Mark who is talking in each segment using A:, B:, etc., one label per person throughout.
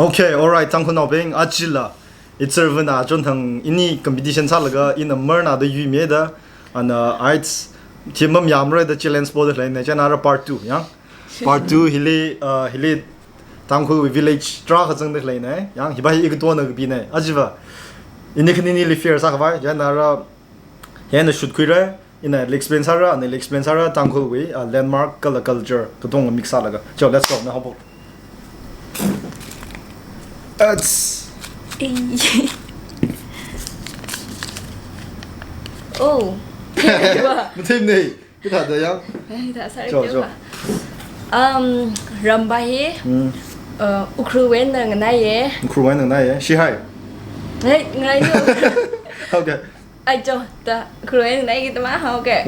A: Okay, alright. Tang kun naobing achila. It's servena jon thang ini competition salaga in a merna the yu me da and it's timam yamre the challenge board line na chana part 2 yang. Part 2 hili tang kun village tra ka jang de line na yang hiba hi to na bi na ajiba. Ini kini li fear sa ba jana ra yan shoot kuira in a explain sara and explain sara tang kun we landmark culture ka dong mix salaga. So let's go na hobo. It's
B: oh.
A: Team này cái thật đấy không?
B: Rambahi. Ukraine nang nai
A: Ukraine nang nai Shihai.
B: Ngai ngai.
A: Okay.
B: Ai cho ta Ukraine nai kita mah okay.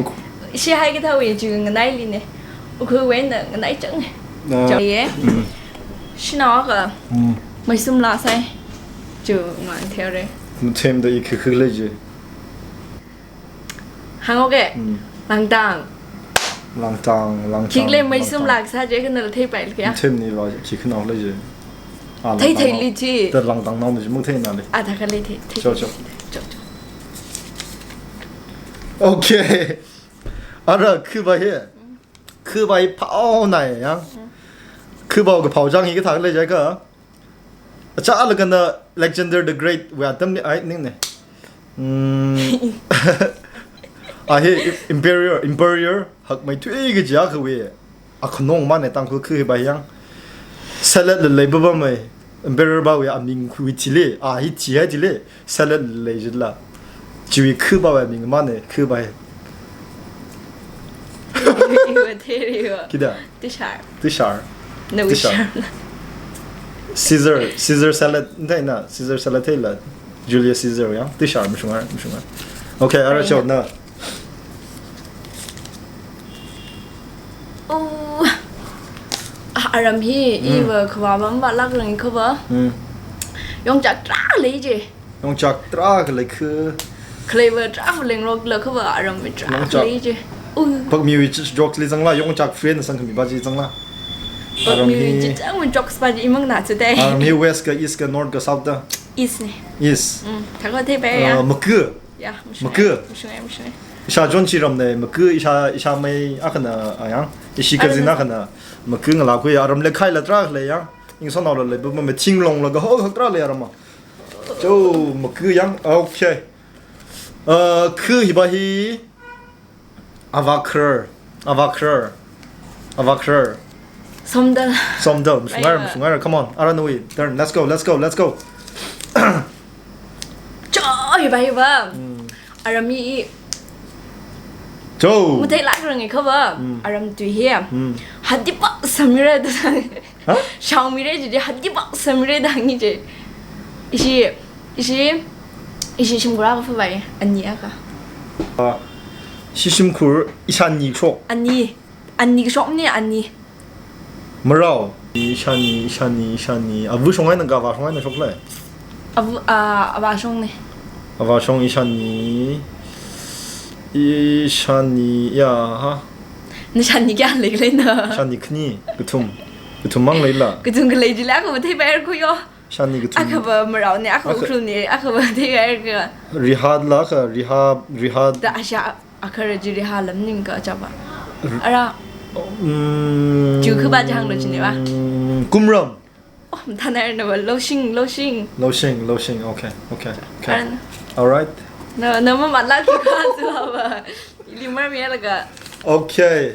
B: Shihai kita wi chu ngai li ne. Ukraine nang nai chẳng. Cho ye. Shino ka. Mày xung la sai. Chu ngai theo đây.
A: Team đấy cái lấy gì?
B: Hàng okay. Lang tang. Khi lên mấy xung lạc sao chứ cái này là thay bảy kìa.
A: Thêm này vào chỉ khi nào lấy gì?
B: Thay lý chi.
A: Từ lang tang nào mới muốn thay nào đi?
B: Thay cái lý thi.
A: Cho. Okay. 알아 그 바이 파오 나이 양. 그 바오 그 파오장 이게 다 lấy cái 자 알아 근데 legendary the great 왜 아담니 아이 닝네. 아해 imperial 학 mai thui ge ja khwe a khnong ma ne tang khu khu ba yang salad le ba ba mai imperial ba we a ming khu ti le a hi ti ha ti le salad le ji la ji khu ba ba ming ma ne khu ba
B: 이거 테리어.
A: 기다
B: 뜨샤. No 뜨샤.
A: Caesar salad 나 Caesar salad 텔라 Julius Caesar 야 뜨샤 무슨 말 오케이 알았죠 나
B: Aram hi iwa khwa bam ba lak lang khwa yong chak tra le ji
A: yong chak tra le khu
B: clever tra leng lok le khwa aram mi tra le ji
A: bak mi wi jokes li zang la yong chak friend sang mi ba ji zang la
B: aram mi ji chang mi jokes ba ji mang na chu dai
A: aram mi west ka east ka north ka south da
B: east ne
A: east
B: ta ko the ba ya
A: mku
B: ya
A: mku isha jon chi ram ne mku isha mai akana ayang ishi ka zina kana mku ngala ku aram le khai la tra le yang ing so na le bu me ting long la ga ho tra le aram jo mku yang okay ku hi ba hi avakr
B: somdal
A: sungar come on I don't know it turn let's go
B: cho hi ba aram mi
A: Jo.
B: Mu thấy lạ rồi người cover. Aram tùy hiểm. Hadi bak samire da. Xiaomi ji hadi bak samire da ngi je. Ishi 심구라고 푸바이. 아니 아까.
A: 시심쿨 이샤니 촉.
B: 아니 그 쇼니 아니.
A: 뭐라오? 이샤니. 아 무송하는 가 와송하는 촉래.
B: 와송네.
A: 와송 이샤니. 이샤니 야.
B: Nishani kya leg lên nè.
A: Shani khni kutum mang leila.
B: Kutum cái lấy gì lá không thấy bé cô yo.
A: Shani kutum.
B: Ác không mà rau nè, ác không sung nè, ác không thấy bé cái.
A: Rihad la ka rihad.
B: Da asha ác rồi chỉ rihad lắm nhưng cả chả ba. Ara. Chú cứ ba chăng rồi chứ nè ba.
A: Kumram.
B: Thằng này nó lotion.
A: Okay. Alright.
B: No mà mặt lá thì có sao mà. Lima mía là cả.
A: Okay.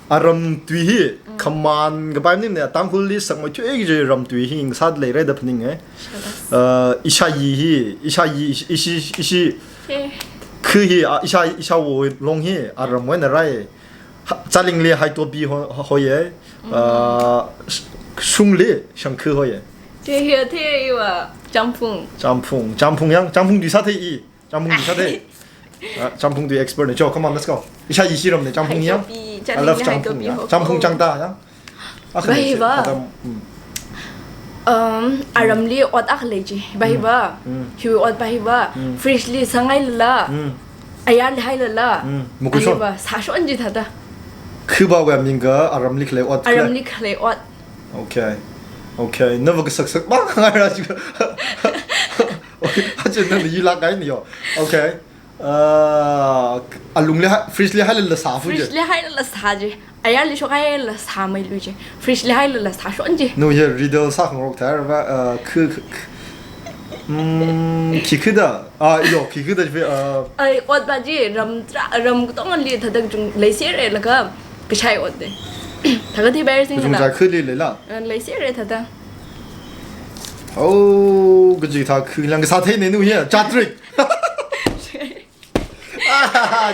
A: Aram tui hi kaman ga baim nim ne tam khul li sang mai chu eg je ram tui hi ing sad le re da phning e isha ishi khu hi isha wo long hi aram wen rai chaling le hai to bi ho ye sung le shang khu ho ye
B: thế mà jamphung
A: du sa the I jamphung du expert ne come on let's go isha yi siram ne jamphung yang I love jamphung jangda yang
B: Bahi ba aram li ot ak le ji bahi ba hu ot bahi ba freshly sangai la ayan hai la
A: mukushon
B: ba sa shon ji thada
A: khu ba wa minga aram li khle ot
B: okay
A: 오케이 너무 그 썩썩 막 해가지고 하지는 일락 아니요 오케이 알룽리 프리슬리 할래 사후지
B: 프리슬리 할래 사지 아야리 쇼가일래 사메 루지 프리슬리 할래 사쇼인지
A: 노예 리더 사항록 다르바 키크다 이거 키크다
B: 어디지 럼 동안리 다들 좀 레시레 라가 그 차이 어때 다가티 베르싱
A: 좀 잘 클리래라
B: 레시레 다다
A: 오 그지 다 그냥 그 사태 내는 거야 자트릭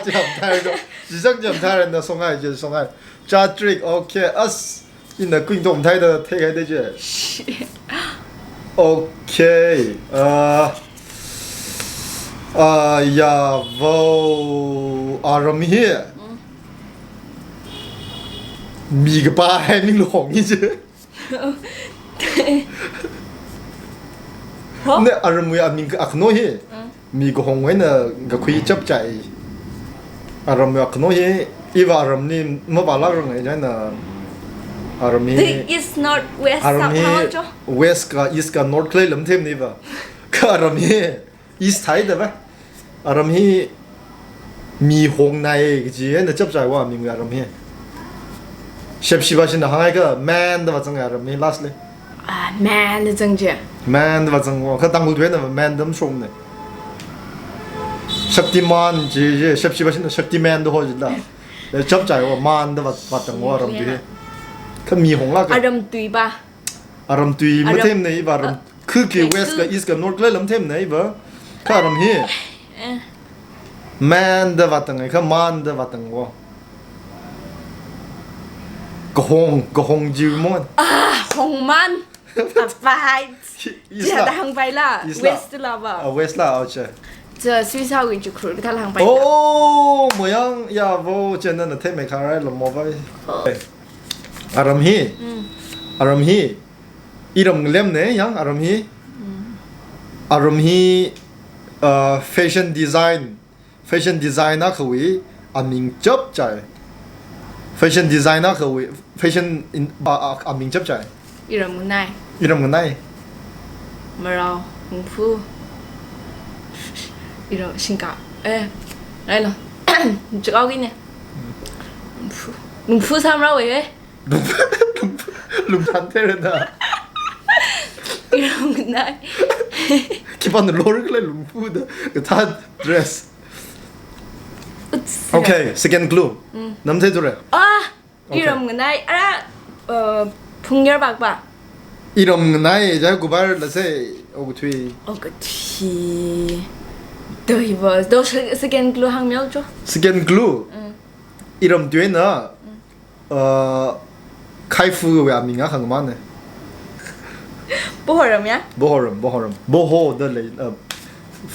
A: 좀 타이거 지성 좀 타는데 송아 이제 송아 자트릭 오케이 어스 인의 꾼동 타이더 태가 되지 오케이 야보 아람히 미가 해밍 홍이지 근데 아람이 아밍 아크노히 미가 홍에는 그 거의 접자이 아람이 아크노히 이바 아람니 뭐 발라그런 거 있잖아 아람이
B: is not west
A: 아람이
B: 사파죠
A: 웨스트가 이스트가 노트 클레이 럼템니바 그 아람이 이스트 사이드 봐 아람이 미홍나이 그지 근데 접자와 미가 아람이 셉시바신다 항아이가 맨더 맞은 아람이 라스트
B: 아 man 정지
A: man 맞은 거그 당고 되는 man 좀 속네 셔티만 지지 셉시바신다 셔티맨도 호질라 접자와 만더 맞던 거 아람이 그 미홍라
B: 아람 뚜이바
A: 아람 뚜이 못템네 이바 아람 그게 웨스트가 이스트가 노트 클레이 럼템네 이바 그 아람이 만더 맞던 거 만더 맞던 거 gong jiu
B: Hongman Vai Giờ ta hàng bay là West là vào
A: West là ok
B: Giờ suy sao người chụp khử ta hàng bay
A: oh 모양 야 vô trên nên là thêm mấy cái là một vậy 아람히 이름 렘네 양 아람히 fashion designer 거기 아밍 접잘 fashion designer 거기 fashion 아밍 접잘
B: 이름 này
A: 이름 này
B: mà rồi Hùng Phu 이름 신가 에 đây là chữ câu cái này Hùng Phu sao đâu vậy
A: 룸탄테르다
B: 이름 này
A: 기본 롤클레 룸푸드 다 드레스 오케이 second clue 남태도래
B: à 이름 này 풍열 박박
A: 이름 나이 자꾸 발라세 오구투이
B: 오구투이 đời vợ đâu second clue hàng miếu chứ
A: second clue 이름 뒤에나 카이프 왜 아밍아 한거만네
B: 보호름이야?
A: 보호름 보호들레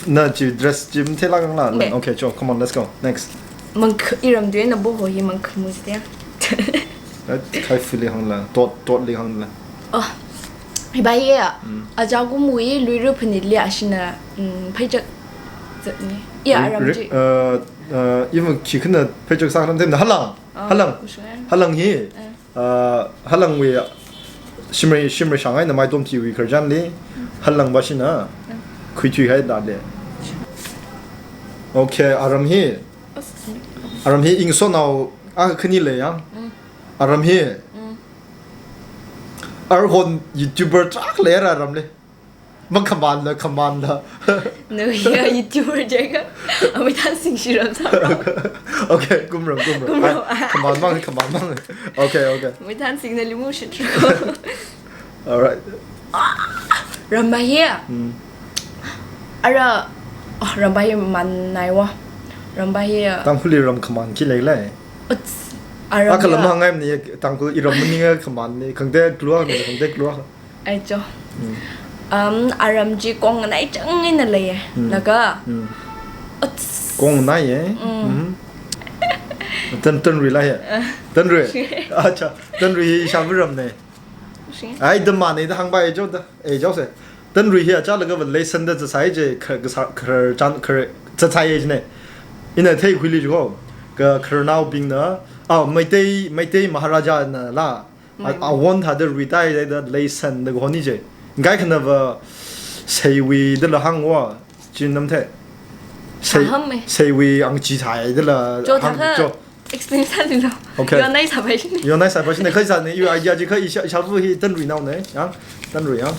A: 나 지금 드레스 지금 테라강라 오케이 저 come on let's go next
B: mình 이름 뒤에는 보호이 만큼 뭐지야?
A: 카이프리 한라 돛리 한라
B: 이바이야 아자고 무이 루르프니리 아시나 패적 이 아람지
A: 이분 키크나 패적 사람 되는데 할랑이 할랑 왜 심리 상하이나 많이 좀 티위 그러잖니 할랑 마시나 그뒤 해야 돼 오케이 아람히 잉소나우 큰일이야 아람히 알혼 유튜버 쫙 내라 아람래 막 가만다
B: 너야 유튜버 제가 아무 탄생 싫어 sao
A: 오케이 꿈럼 가만만 오케이
B: mới than sinh ra limu shit
A: alright
B: Rambahia ara Rambahia man này wa Rambahia
A: tăng phuli ram kaman ki lele akalam hangam ni tăng ku iram ni kaman ni khangde klua
B: ai cho aram ji kong nãy chẳng nghe là là cơ
A: kong nãy tân rùi lại tân rùi acha tân rùi sao với rầm này ai đâm mà này hàng bài cho sẽ tân rùi hiện cho là cái vấn đề sinh的这才这可长可这才也呢因为太规律之后个可闹兵呢mấy tây Maharaja là I want had the retire the lesson the honi je ngai kana va sei we de la hang wa jin nam the sei we ang chi thai de la
B: hang jo explain sa đi đâu
A: okay
B: yo nai sa bai
A: yo nai sa bai ne khai sa ne you idea ji khai sha fu hi tan rui now ne yang tan rui yang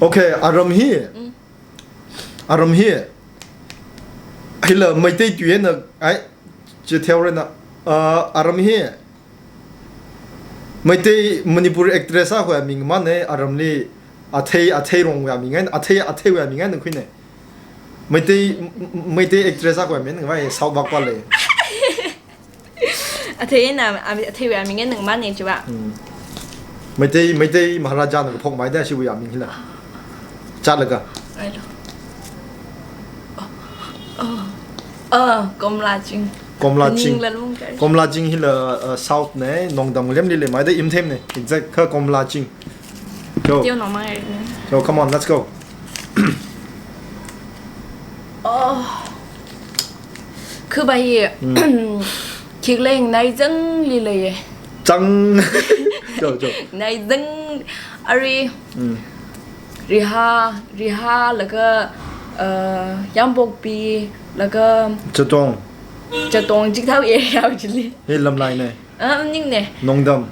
A: okay aram hi hi la mai te tuyên na ai chỉ theo rồi na aram hi mai te manipur actress a hwa ming man ne aram li a thei rong wa ming an a thei wa ming an ne khui ne mai te actress a hwa men ngai sau bak pa le
B: a thei na a thei wa ming an nang man ne chu ba
A: mai te maharaja na phok mai da shi wa ming hila cha la ka
B: ai lo Komla Jing
A: Komla Jing hi la south ne nongdam lem li le mai da im them ne exact kha Komla Jing go
B: tiêu nó mai
A: so come on let's go
B: cứ bài chiếc lên này dâng lì lì
A: chăng rồi
B: này dâng ari riha là cái giang bốc pi là cái chợ tông chỉ thao ye yao chỉ li
A: hi lâm lai này
B: nhưng nè
A: nongdam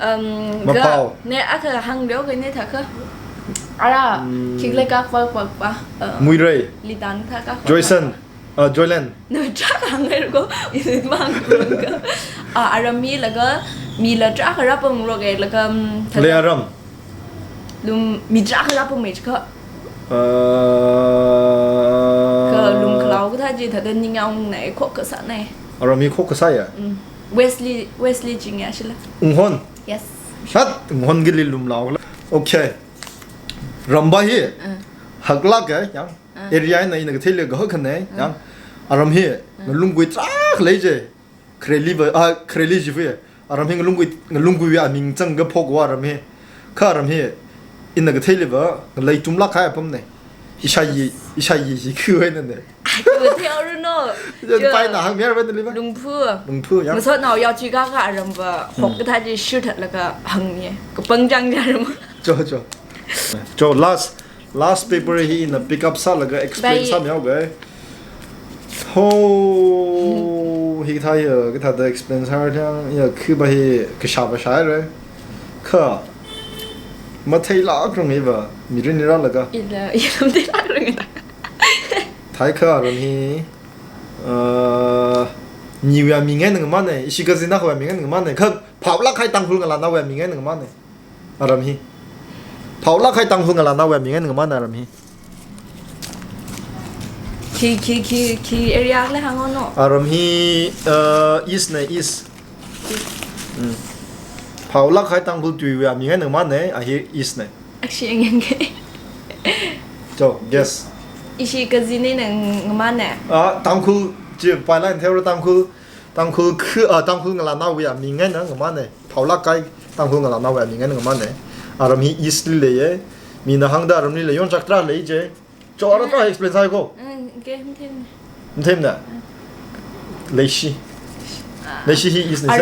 A: mapao
B: nè ác là hang béo cái này thật cơ à chiếc lên các ba
A: mui rei
B: li tan thà các
A: Joyson Joyland
B: nó chắc hang này có gì mang cơ arami là cái mi là chắc là bông rồi cái là cái
A: Learam
B: lum mi chắc là bông mấy cơ lum khlau cái thay gì thật đơn như ông này khóc cái sẵn này
A: arami khóc cái sai à
B: Wesley chính là chứ là
A: hon
B: yes
A: hat hon cái lum lau okay ramba hi hak la cái yang area này cái thil cái khăn này yang aram hi lum gui trắc lấy je kreli ji về aram hi lum gui à mình chẳng cái phok wa aram hi kha aram hi in cái thil vợ lấy tum la khai pom này isai cứ vậy này
B: cứ theo rồi nó
A: phải là hàng miếng vậy đấy
B: lung phưa
A: yang
B: mà sao nào yêu chỉ các cái rầm vợ học cái thay gì shoot thật là cái hằng nhỉ cái băng trăng ra rồi
A: cho last paper hi in a pick up sa là cái explain sa nhau cái ho hi thay cái thay the explain sa thang ya cứ bà hi cái sao bà sai rồi khờ mà thấy lạ trong này vợ mi rin ra là cái
B: không thấy lạ rồi người ta
A: thái khờ rồi hi nhiều nhà mình nghe những cái này, chỉ có gì nào của mình nghe những cái này, không, pháo lắc hay tăng phương là nào của mình nghe những cái này, làm hi, pháo lắc hay tăng phương là nào của mình nghe những cái này làm hi,
B: khi area là hàng ngon nọ,
A: làm hi, east này east, pháo lắc hay tăng phương tùy về mình nghe những cái này, hi east này,
B: actually nghe cái,
A: cho guess,
B: chỉ có gì này những cái này,
A: tăng phương chỉ phải là theo tăng phương là nào về mình nghe những cái này, pháo lắc cái tăng phương là nào về mình nghe những cái này, làm hi east này, mình là hàng đó làm hi là yon chắc ra lấy chứ, cho nó ra explain sao cô,
B: cái
A: thêm nè, lấy gì hi east này.